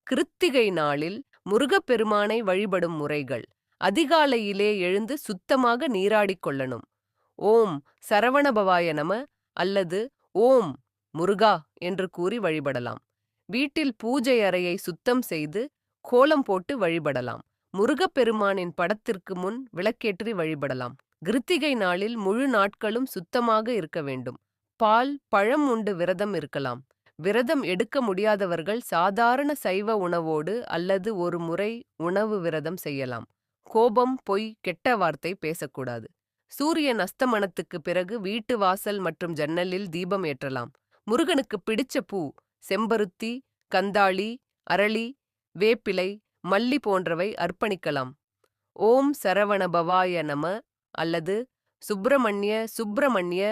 கிருத்திகை நாளில் முருகப்பெருமானை வழிபடும் முறைகள். அதிகாலையிலே எழுந்து சுத்தமாக நீராடிக் கொள்ளணும். ஓம் சரவணபவாய நம அல்லது ஓம் முருகா என்று கூறி வழிபடலாம். வீட்டில் பூஜை அறையை சுத்தம் செய்து கோலம் போட்டு வழிபடலாம். முருகப்பெருமானின் படத்திற்கு முன் விளக்கேற்றி வழிபடலாம். கிருத்திகை நாளில் முழு நாட்களும் சுத்தமாக இருக்க வேண்டும். பால் பழம் உண்டு விரதம் இருக்கலாம். விரதம் எடுக்க முடியாதவர்கள் சாதாரண சைவ உணவோடு அல்லது ஒரு முறை உணவு விரதம் செய்யலாம். கோபம் பொய் கெட்ட வார்த்தை பேசக்கூடாது. சூரியன் அஸ்தமனத்துக்கு பிறகு வீட்டு வாசல் மற்றும் ஜன்னலில் தீபம் ஏற்றலாம். முருகனுக்கு பிடிச்ச பூ செம்பருத்தி, கந்தாளி, அரளி, வேப்பிலை, மல்லி போன்றவை அர்ப்பணிக்கலாம். ஓம் சரவணபவாய நம அல்லது சுப்பிரமணிய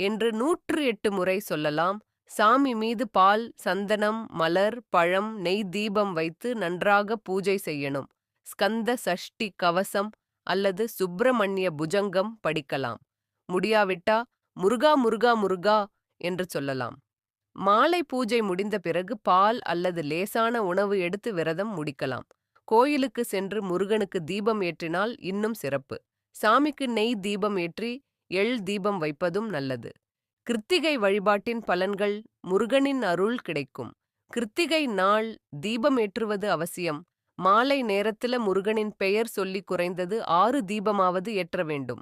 என்று 108 முறை சொல்லலாம். சாமி மீது பால், சந்தனம், மலர், பழம், நெய் தீபம் வைத்து நன்றாக பூஜை செய்யணும். ஸ்கந்த சஷ்டி கவசம் அல்லது சுப்பிரமணிய புஜங்கம் படிக்கலாம். முடியாவிட்டா முருகா முருகா முருகா என்று சொல்லலாம். மாலை பூஜை முடிந்த பிறகு பால் அல்லது லேசான உணவு எடுத்து விரதம் முடிக்கலாம். கோயிலுக்கு சென்று முருகனுக்கு தீபம் ஏற்றினால் இன்னும் சிறப்பு. சாமிக்கு நெய் தீபம் ஏற்றி எள் தீபம் வைப்பதும் நல்லது. கிருத்திகை வழிபாட்டின் பலன்கள். முருகனின் அருள் கிடைக்கும். கிருத்திகை நாள் தீபம் ஏற்றுவது அவசியம். மாலை நேரத்துல முருகனின் பெயர் சொல்லி குறைந்தது 6 தீபமாவது ஏற்ற வேண்டும்.